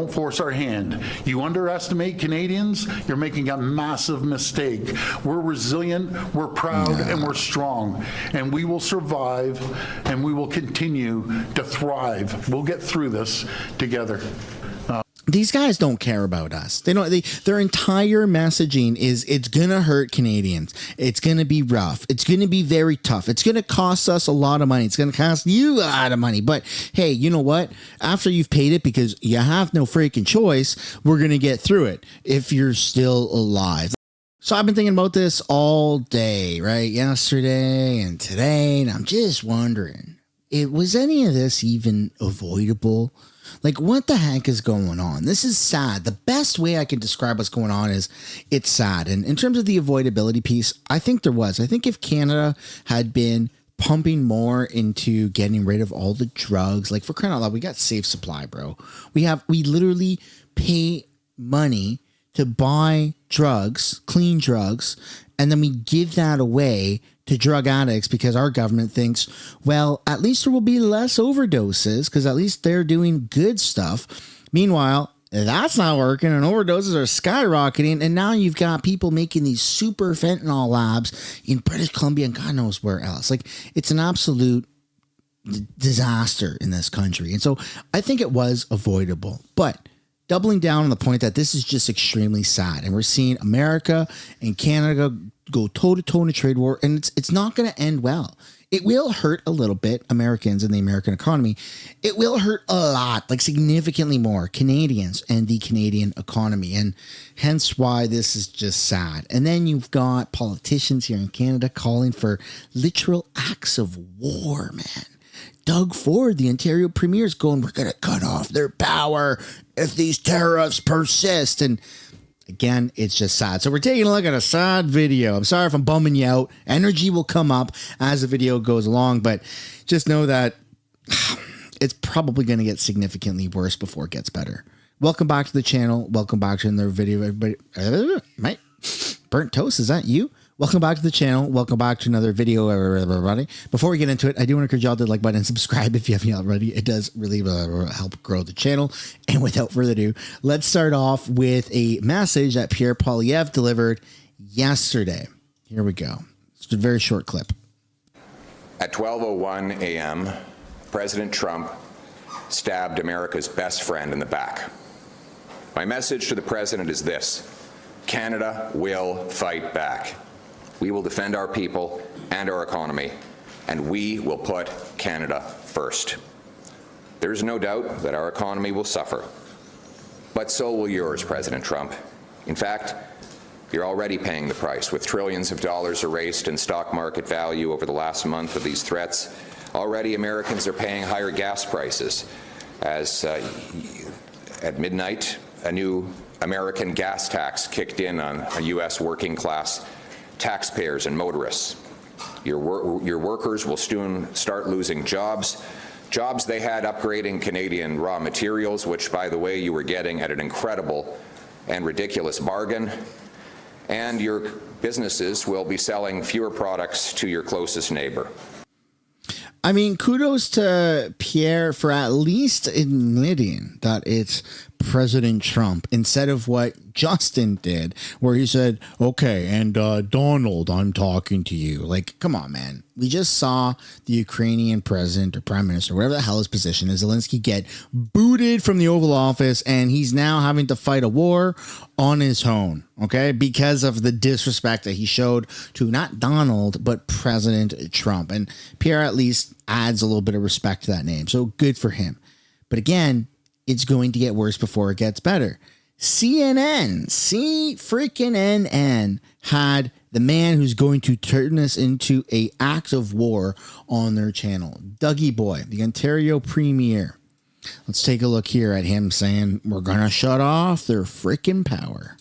don't force our hand. You underestimate Canadians, you're making a massive mistake. We're resilient, we're proud, and we're strong. And we will survive, and we will continue to thrive. We'll get through this together. These guys don't care about us. They don't. Their entire messaging is it's gonna hurt Canadians. It's gonna be rough. It's gonna be very tough. It's gonna cost us a lot of money. It's gonna cost you a lot of money. But hey, you know what? After you've paid it, because you have no freaking choice, we're gonna get through it if you're still alive. So I've been thinking about this all day, right? Yesterday and today, and I'm just wondering, was any of this even avoidable? Like, what the heck is going on? This is sad. The best way I can describe what's going on is it's sad. And in terms of the avoidability piece, I think there was. I think if Canada had been pumping more into getting rid of all the drugs, like for crying out loud, we got safe supply, bro. We literally pay money to buy drugs, clean drugs, and then we give that away to drug addicts because our government thinks, well, at least there will be less overdoses because at least they're doing good stuff. Meanwhile, that's not working and overdoses are skyrocketing. And now you've got people making these super fentanyl labs in British Columbia and God knows where else. Like, it's an absolute disaster in this country. And so I think it was avoidable. But doubling down on the point that this is just extremely sad. And we're seeing America and Canada go toe-to-toe in a trade war, and it's not going to end well. It will hurt a little bit, Americans and the American economy. It will hurt a lot, like significantly more, Canadians and the Canadian economy, and hence why this is just sad. And then you've got politicians here in Canada calling for literal acts of war, man. Doug Ford, the Ontario Premier, is going, we're going to cut off their power if these tariffs persist. And again, it's just sad. So we're taking a look at a sad video. I'm sorry if I'm bumming you out. Energy will come up as the video goes along, but just know that it's probably going to get significantly worse before it gets better. Welcome back to the channel. Welcome back to another video. Everybody, mate, burnt toast, is that you? Welcome back to the channel. Welcome back to another video, everybody. Before we get into it, I do want to encourage y'all to like button and subscribe if you haven't already. It does really help grow the channel. And without further ado, let's start off with a message that Pierre Poilievre delivered yesterday. Here we go. It's a very short clip. At 12:01 a.m., President Trump stabbed America's best friend in the back. My message to the president is this: Canada will fight back. We will defend our people and our economy, and we will put Canada first. There's no doubt that our economy will suffer, but so will yours, President Trump. In fact, you're already paying the price, with trillions of dollars erased in stock market value over the last month of these threats. Already Americans are paying higher gas prices as at midnight, a new American gas tax kicked in on U.S. working class taxpayers and motorists. Your workers will soon start losing jobs they had upgrading Canadian raw materials, which, by the way, you were getting at an incredible and ridiculous bargain. And your businesses will be selling fewer products to your closest neighbor. I mean, kudos to Pierre for at least admitting that it's President Trump instead of what Justin did, where he said, okay, and Donald, I'm talking to you. Like, come on, man. We just saw the Ukrainian president or prime minister, whatever the hell his position is, Zelensky, get booted from the Oval Office, and he's now having to fight a war on his own, okay, because of the disrespect that he showed to not Donald, but President Trump. And Pierre at least adds a little bit of respect to that name, so good for him. But again, it's going to get worse before it gets better. CNN, freaking had the man who's going to turn this into an act of war on their channel. Dougie Boy, the Ontario Premier. Let's take a look here at him saying, we're going to shut off their freaking power.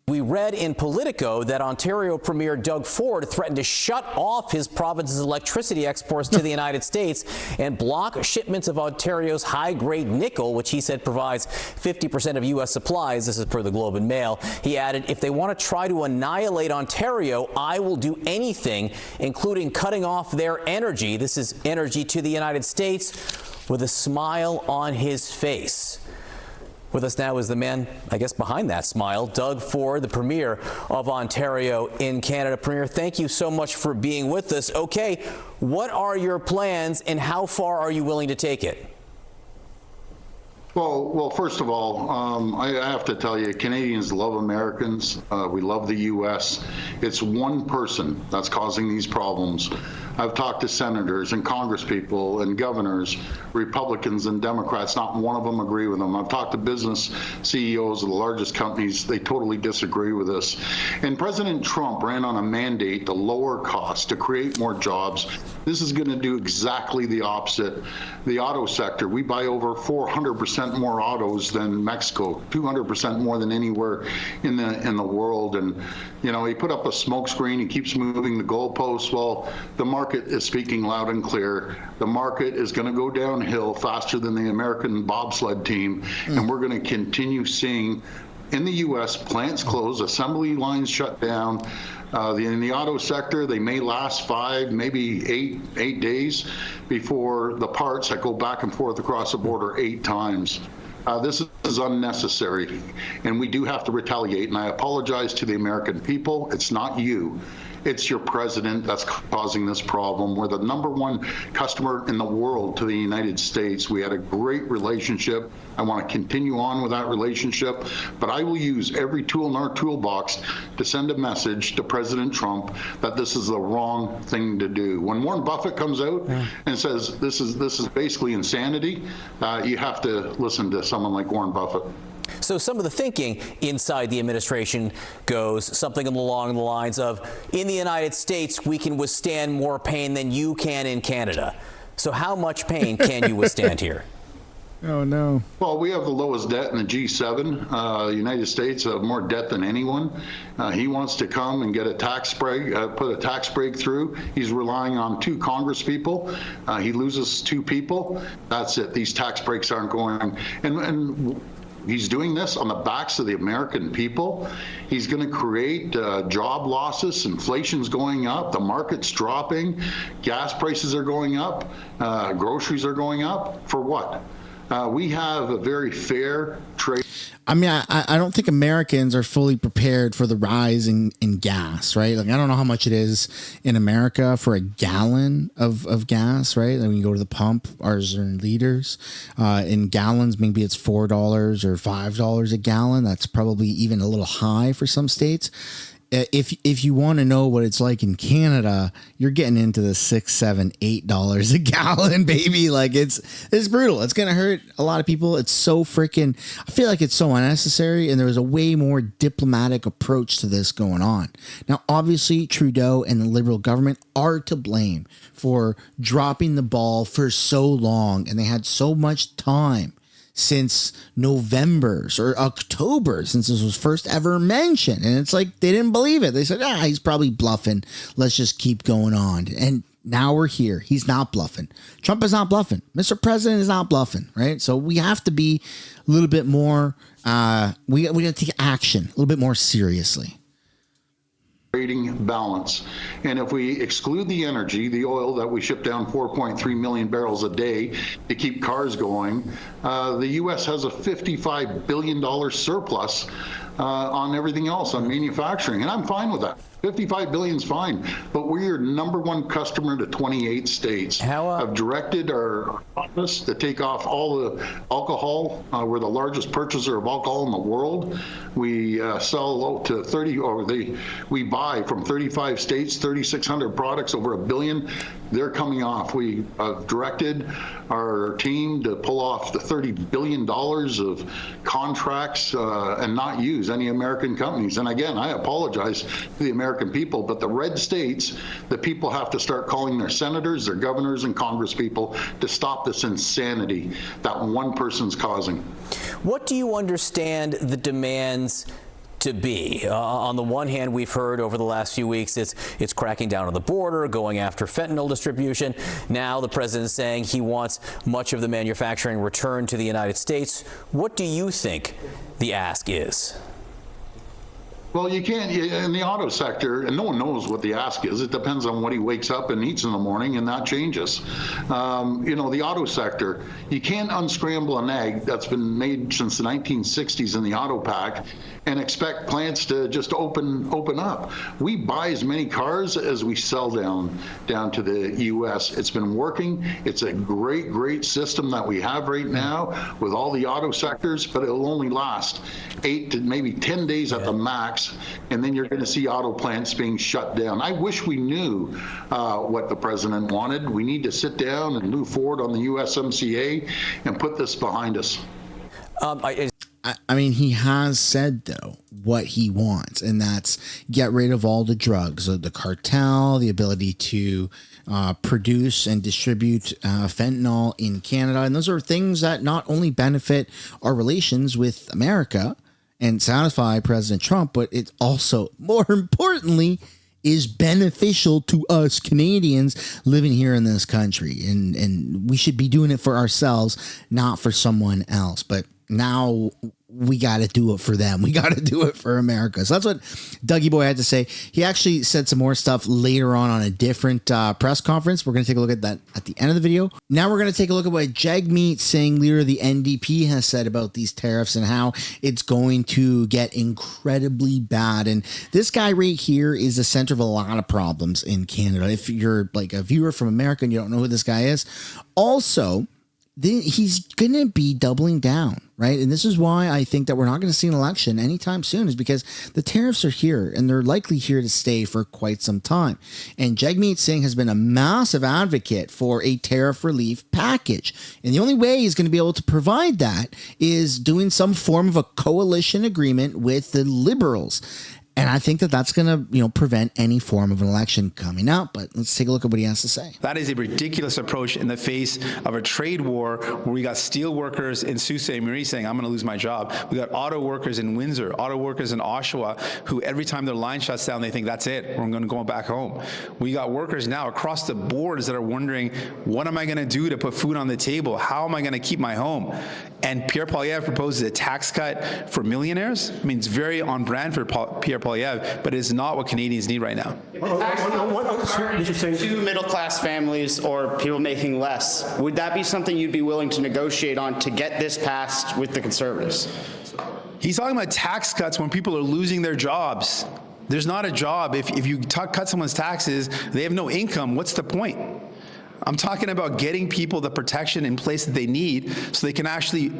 We read in Politico that Ontario Premier Doug Ford threatened to shut off his province's electricity exports to the United States and block shipments of Ontario's high-grade nickel, which he said provides 50% of U.S. supplies. This is per the Globe and Mail. He added, if they want to try to annihilate Ontario, I will do anything, including cutting off their energy. This is energy to the United States, with a smile on his face. With us now is the man, I guess, behind that smile, Doug Ford, the Premier of Ontario in Canada. Premier, thank you so much for being with us. Okay, what are your plans and how far are you willing to take it? Well, first of all, I have to tell you, Canadians love Americans. We love the U.S. It's one person that's causing these problems. I've talked to senators and congresspeople and governors, Republicans and Democrats. Not one of them agree with them. I've talked to business CEOs of the largest companies. They totally disagree with this. And President Trump ran on a mandate to lower costs, to create more jobs. This is going to do exactly the opposite. The auto sector, we buy over 400% more autos than Mexico, 200% more than anywhere in the world. And, you know, he put up a smoke screen. He keeps moving the goalposts. Well, the market is speaking loud and clear. The market is going to go downhill faster than the American bobsled team, and we're going to continue seeing in the U.S. plants close, assembly lines shut down. In the auto sector, they may last 5, maybe eight days before the parts that go back and forth across the border 8 times. This is unnecessary, and we do have to retaliate. And I apologize to the American people. It's not you. It's your president that's causing this problem. We're the #1 customer in the world to the United States. We had a great relationship. I want to continue on with that relationship, but I will use every tool in our toolbox to send a message to President Trump that this is the wrong thing to do. When Warren Buffett comes out and says this is basically insanity, you have to listen to someone like Warren Buffett. So some of the thinking inside the administration goes something along the lines of, in the United States, we can withstand more pain than you can in Canada. So how much pain can you withstand here? Oh, no. Well, we have the lowest debt in the G7. The United States have more debt than anyone. He wants to come and get a tax break, put a tax break through. He's relying on 2 congresspeople. He loses 2 people. That's it. These tax breaks aren't going. And he's doing this on the backs of the American people. He's going to create job losses. Inflation's going up. The market's dropping. Gas prices are going up. Groceries are going up. For what? We have a very fair trade. I mean, I don't think Americans are fully prepared for the rise in gas, right? Like, I don't know how much it is in America for a gallon of gas, right? Like when you go to the pump, ours are in liters. In gallons, maybe it's $4 or $5 a gallon. That's probably even a little high for some states. If you want to know what it's like in Canada, you're getting into the $6, $7, $8 a gallon, baby. Like it's brutal. It's gonna hurt a lot of people. It's so freaking. I feel like it's so unnecessary, and there was a way more diplomatic approach to this going on. Now, obviously, Trudeau and the Liberal government are to blame for dropping the ball for so long, and they had so much time since November or October, since this was first ever mentioned. And it's like they didn't believe it. They said, he's probably bluffing. Let's just keep going on. And now we're here. He's not bluffing. Trump is not bluffing. Mr. President is not bluffing, right? So we have to be a little bit more, we got to take action a little bit more seriously. Balance. And if we exclude the energy, the oil that we ship down 4.3 million barrels a day to keep cars going, the U.S. has a $55 billion surplus on everything else, on manufacturing. And I'm fine with that. 55 billion is fine, but we're #1 customer to 28 states. I've directed our office to take off all the alcohol. We're the largest purchaser of alcohol in the world. We sell to 30, we buy from 35 states, 3,600 products, over $1 billion. They're coming off. We directed our team to pull off the $30 billion of contracts and not use any American companies. And again, I apologize to the American people, but the red states, the people have to start calling their senators, their governors, and congresspeople to stop this insanity that one person's causing. What do you understand the demands to be? On the one hand, we've heard over the last few weeks it's cracking down on the border, going after fentanyl distribution. Now the president is saying he wants much of the manufacturing returned to the United States. What do you think the ask is? Well, you can't, in the auto sector, and no one knows what the ask is. It depends on what he wakes up and eats in the morning, and that changes. The auto sector, you can't unscramble an egg that's been made since the 1960s in the auto pack and expect plants to just open up. We buy as many cars as we sell down to the U.S. It's been working. It's a great system that we have right now with all the auto sectors, but it'll only last 8 to maybe 10 days at the max, and then you're going to see auto plants being shut down. I wish we knew what the president wanted. We need to sit down and move forward on the USMCA and put this behind us. I mean, he has said, though, what he wants, and that's get rid of all the drugs, the cartel, the ability to produce and distribute fentanyl in Canada. And those are things that not only benefit our relations with America and satisfy President Trump, but it also, more importantly, is beneficial to us Canadians living here in this country. And we should be doing it for ourselves, not for someone else. But now we got to do it for them. We got to do it for America. So that's what Dougie Boy had to say. He actually said some more stuff later on a different press conference. We're going to take a look at that at the end of the video. Now we're going to take a look at what Jagmeet Singh, leader of the NDP, has said about these tariffs and how it's going to get incredibly bad. And this guy right here is the center of a lot of problems in Canada. If you're like a viewer from America and you don't know who this guy is, also, he's going to be doubling down, right? And this is why I think that we're not going to see an election anytime soon, is because the tariffs are here and they're likely here to stay for quite some time. And Jagmeet Singh has been a massive advocate for a tariff relief package. And the only way he's going to be able to provide that is doing some form of a coalition agreement with the Liberals. And I think that that's going to, prevent any form of an election coming up. But let's take a look at what he has to say. That is a ridiculous approach in the face of a trade war where we got steel workers in Sault Ste. Marie saying, I'm going to lose my job. We got auto workers in Windsor, auto workers in Oshawa, who every time their line shuts down, they think that's it. I'm going to go back home. We got workers now across the boards that are wondering, what am I going to do to put food on the table? How am I going to keep my home? And Pierre Poilievre proposes a tax cut for millionaires. I mean, it's very on brand for Pierre Poilievre, but it's not what Canadians need right now. To middle-class families or people making less, would that be something you'd be willing to negotiate on to get this passed with the Conservatives? He's talking about tax cuts when people are losing their jobs. There's not a job. If you cut someone's taxes, they have no income. What's the point? I'm talking about getting people the protection in place that they need so they can actually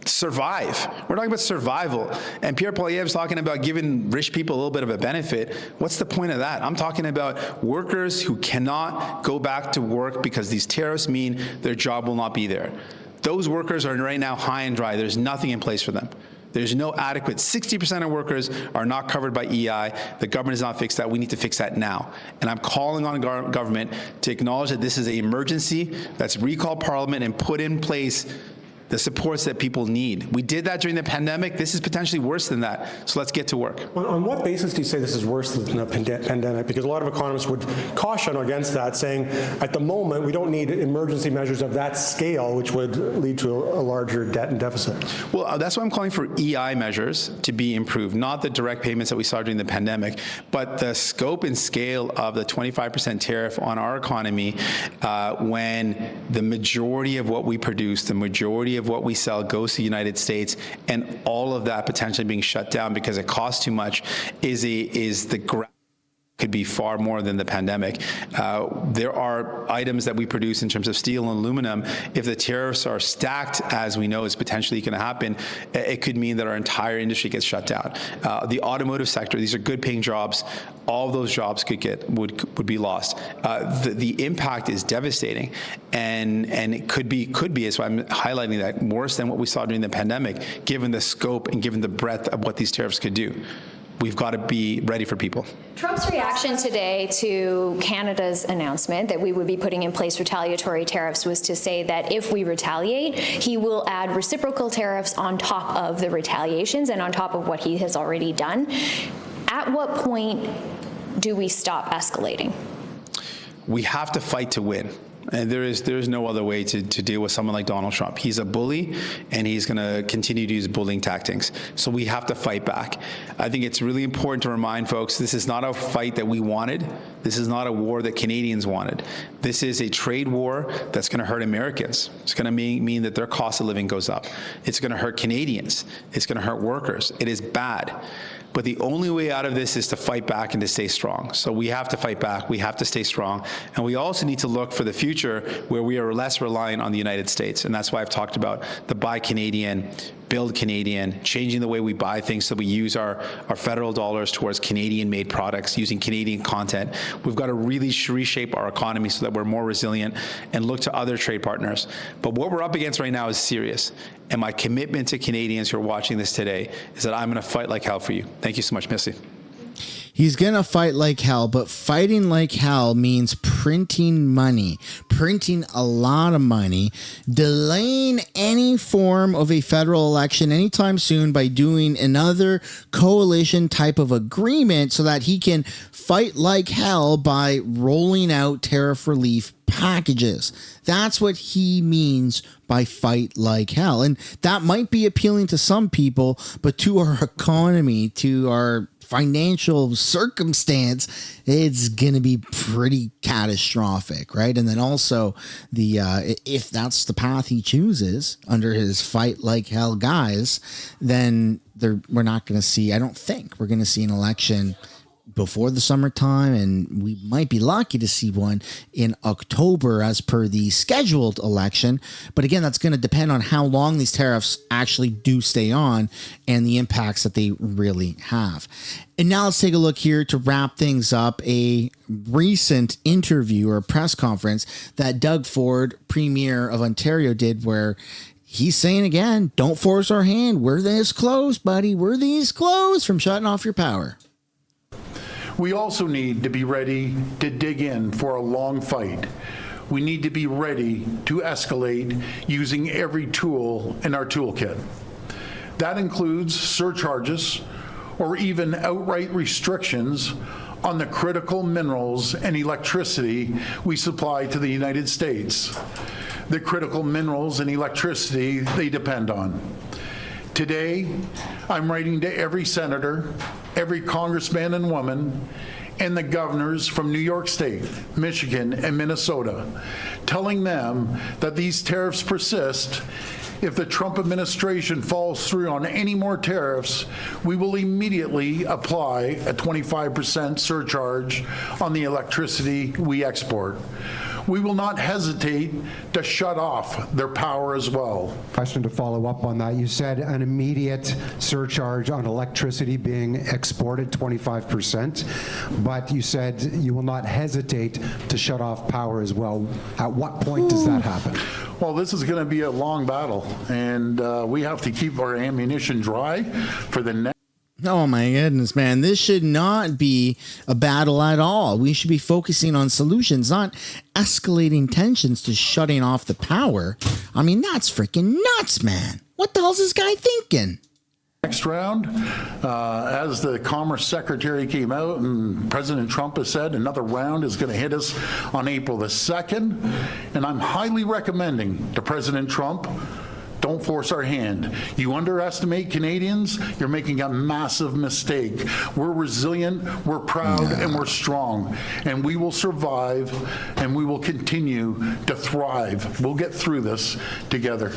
survive. We're talking about survival. And Pierre Poilievre's talking about giving rich people a little bit of a benefit. What's the point of that? I'm talking about workers who cannot go back to work because these tariffs mean their job will not be there. Those workers are right now high and dry. There's nothing in place for them. There's no adequate. 60% of workers are not covered by EI. The government has not fixed that. We need to fix that now. And I'm calling on government to acknowledge that this is an emergency. Let's recall Parliament and put in place the supports that people need. We did that during the pandemic. This is potentially worse than that. So let's get to work. On what basis do you say this is worse than the pandemic? Because a lot of economists would caution against that, saying at the moment we don't need emergency measures of that scale, which would lead to a larger debt and deficit. Well, that's why I'm calling for EI measures to be improved, not the direct payments that we saw during the pandemic, but the scope and scale of the 25% tariff on our economy when the majority of what we produce, the majority of what we sell goes to the United States, and all of that potentially being shut down because it costs too much could be far more than the pandemic. There are items that we produce in terms of steel and aluminum. If the tariffs are stacked, as we know is potentially going to happen, it could mean that our entire industry gets shut down. The automotive sector, these are good paying jobs. All of those jobs would be lost. The impact is devastating, and it could be, as I'm highlighting that, worse than what we saw during the pandemic, given the scope and given the breadth of what these tariffs could do. We've got to be ready for people. Trump's reaction today to Canada's announcement that we would be putting in place retaliatory tariffs was to say that if we retaliate, he will add reciprocal tariffs on top of the retaliations and on top of what he has already done. At what point do we stop escalating? We have to fight to win. And there is no other way to deal with someone like Donald Trump. He's a bully, and he's going to continue to use bullying tactics. So we have to fight back. I think it's really important to remind folks, this is not a fight that we wanted. This is not a war that Canadians wanted. This is a trade war that's going to hurt Americans. It's going to mean that their cost of living goes up. It's going to hurt Canadians. It's going to hurt workers. It is bad. But the only way out of this is to fight back and to stay strong. So we have to fight back. We have to stay strong. And we also need to look for the future where we are less reliant on the United States. And that's why I've talked about the Buy Canadian, Build Canadian, changing the way we buy things so we use our federal dollars towards Canadian-made products, using Canadian content. We've got to really reshape our economy so that we're more resilient and look to other trade partners. But what we're up against right now is serious. And my commitment to Canadians who are watching this today is that I'm going to fight like hell for you. Thank you so much, Missy. He's going to fight like hell, but fighting like hell means printing money, printing a lot of money, delaying any form of a federal election anytime soon by doing another coalition type of agreement so that he can fight like hell by rolling out tariff relief packages. That's what he means by fight like hell. And that might be appealing to some people, but to our economy, to our financial circumstance, it's going to be pretty catastrophic, right? And then also the if that's the path he chooses under his fight like hell guys, then we're not going to see, I don't think we're going to see an election before the summertime, and we might be lucky to see one in October as per the scheduled election. But again, that's going to depend on how long these tariffs actually do stay on and the impacts that they really have. And now let's take a look here to wrap things up. A recent interview or press conference that Doug Ford, Premier of Ontario, did, where he's saying again, don't force our hand. We're this close, buddy. We're this close from shutting off your power. We also need to be ready to dig in for a long fight. We need to be ready to escalate using every tool in our toolkit. That includes surcharges or even outright restrictions on the critical minerals and electricity we supply to the United States. The critical minerals and electricity they depend on. Today, I'm writing to every senator, every congressman and woman, and the governors from New York State, Michigan, and Minnesota, telling them that these tariffs persist. If the Trump administration falls through on any more tariffs, we will immediately apply a 25% surcharge on the electricity we export. We will not hesitate to shut off their power as well. Question to follow up on that. You said an immediate surcharge on electricity being exported, 25%, but you said you will not hesitate to shut off power as well. At what point does that happen? Well, this is going to be a long battle, and we have to keep our ammunition dry for the next. Oh my goodness, man. This should not be a battle at all. We should be focusing on solutions, not escalating tensions to shutting off the power. I mean, that's freaking nuts, man. What the hell's this guy thinking? Next round, as the Commerce Secretary came out and President Trump has said, another round is going to hit us on April the 2nd. And I'm highly recommending to President Trump, don't force our hand. You underestimate Canadians, you're making a massive mistake. We're resilient, we're proud, and we're strong. And we will survive, and we will continue to thrive. We'll get through this together.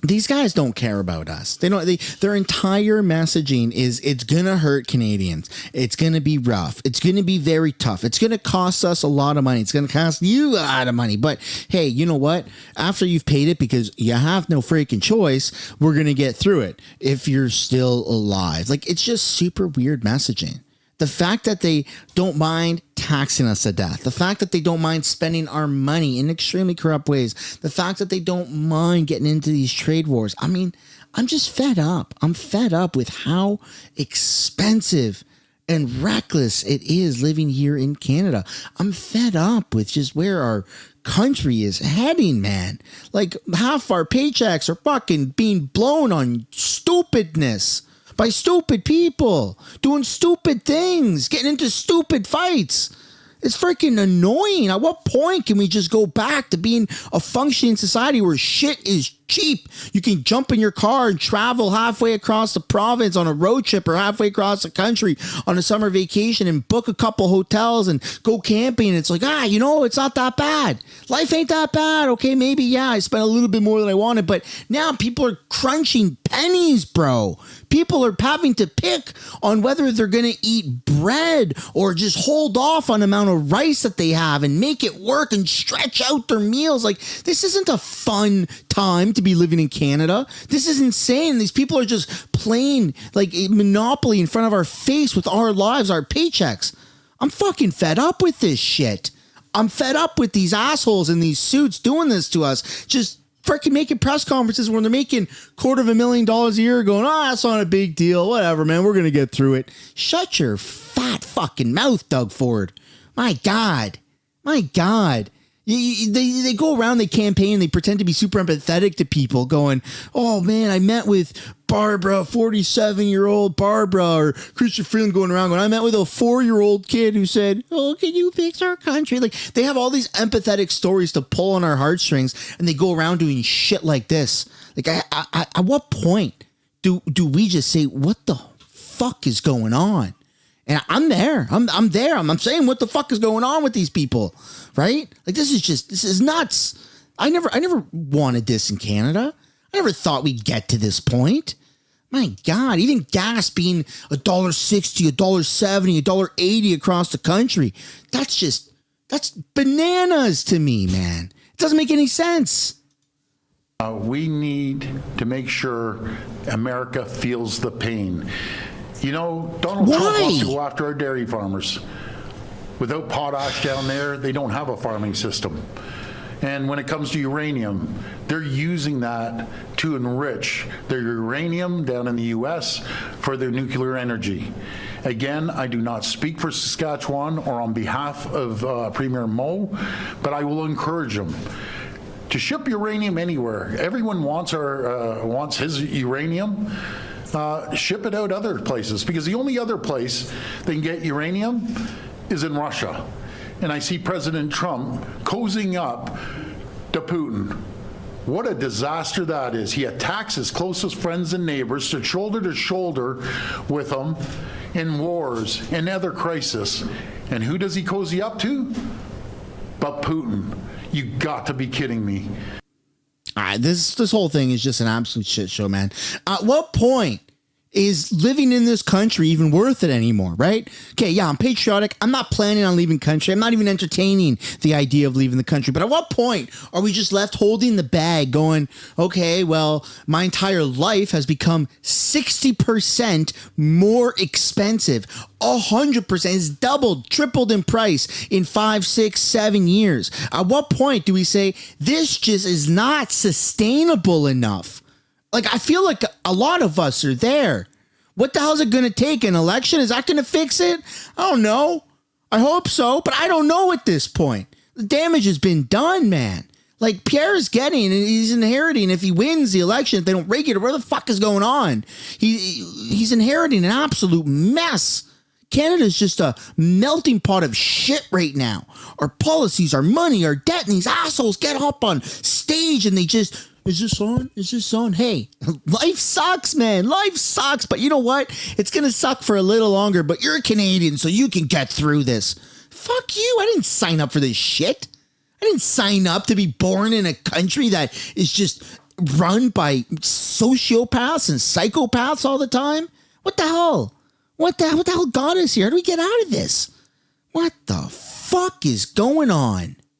These guys don't care about us. They don't. Their entire messaging is it's going to hurt Canadians. It's going to be rough. It's going to be very tough. It's going to cost us a lot of money. It's going to cost you a lot of money. But hey, you know what? After you've paid it, because you have no freaking choice, we're going to get through it if you're still alive. Like, it's just super weird messaging. The fact that they don't mind taxing us to death, the fact that they don't mind spending our money in extremely corrupt ways, the fact that they don't mind getting into these trade wars. I mean, I'm just fed up. I'm fed up with how expensive and reckless it is living here in Canada. I'm fed up with just where our country is heading, man. Like, half our paychecks are fucking being blown on stupidness. By stupid people doing stupid things, getting into stupid fights. It's freaking annoying. At what point can we just go back to being a functioning society where shit is cheap? You can jump in your car and travel halfway across the province on a road trip or halfway across the country on a summer vacation and book a couple hotels and go camping. It's like, it's not that bad. Life ain't that bad. Okay, maybe, yeah, I spent a little bit more than I wanted, but now people are crunching pennies, bro. People are having to pick on whether they're going to eat bread or just hold off on the amount of rice that they have and make it work and stretch out their meals. Like, this isn't a fun time to be living in Canada. This is insane. These people are just playing like Monopoly in front of our face with our lives, our paychecks. I'm fucking fed up with this shit. I'm fed up with these assholes in these suits doing this to us. Just freaking making press conferences when they're making $250,000 a year going, that's not a big deal. Whatever, man. We're going to get through it. Shut your fat fucking mouth, Doug Ford. My God. My God. They go around, they campaign, they pretend to be super empathetic to people going, oh man, I met with Barbara, 47-year-old Barbara, or Christian Freeland going around going, I met with a 4-year-old kid who said, oh, can you fix our country? Like, they have all these empathetic stories to pull on our heartstrings, and they go around doing shit like this. Like, at what point do we just say, what the fuck is going on? And I'm there. I'm there. I'm saying, what the fuck is going on with these people? Right? Like, this is nuts. I never wanted this in Canada. I never thought we'd get to this point. My God, even gas being $1.60, $1.70, $1.80 across the country. That's bananas to me, man. It doesn't make any sense. We need to make sure America feels the pain. Donald Trump wants to go after our dairy farmers. Without potash down there, they don't have a farming system. And when it comes to uranium, they're using that to enrich their uranium down in the U.S. for their nuclear energy. Again, I do not speak for Saskatchewan or on behalf of Premier Moe, but I will encourage them to ship uranium anywhere. Everyone wants his uranium. Ship it out other places, because the only other place they can get uranium is in Russia. And I see President Trump cozying up to Putin. What a disaster that is. He attacks his closest friends and neighbors to shoulder with them in wars and other crises. And who does he cozy up to? But Putin. You got to be kidding me. This whole thing is just an absolute shit show, man. At what point is living in this country even worth it anymore, right? Okay, yeah, I'm patriotic. I'm not planning on leaving country. I'm not even entertaining the idea of leaving the country. But at what point are we just left holding the bag going, okay, well, my entire life has become 60% more expensive. 100% is doubled, tripled in price in 5, 6, 7 years. At what point do we say this just is not sustainable enough? Like, I feel like a lot of us are there. What the hell is it going to take? An election? Is that going to fix it? I don't know. I hope so, but I don't know at this point. The damage has been done, man. Like, Pierre's getting, and he's inheriting, if he wins the election, if they don't rig it, or where the fuck is going on? He's inheriting an absolute mess. Canada's just a melting pot of shit right now. Our policies, our money, our debt, and these assholes get up on stage and they just... Is this on? Is this on? Hey, life sucks, man. Life sucks. But you know what? It's going to suck for a little longer, but you're a Canadian, so you can get through this. Fuck you. I didn't sign up for this shit. I didn't sign up to be born in a country that is just run by sociopaths and psychopaths all the time. What the hell? What the hell got us here? How do we get out of this? What the fuck is going on?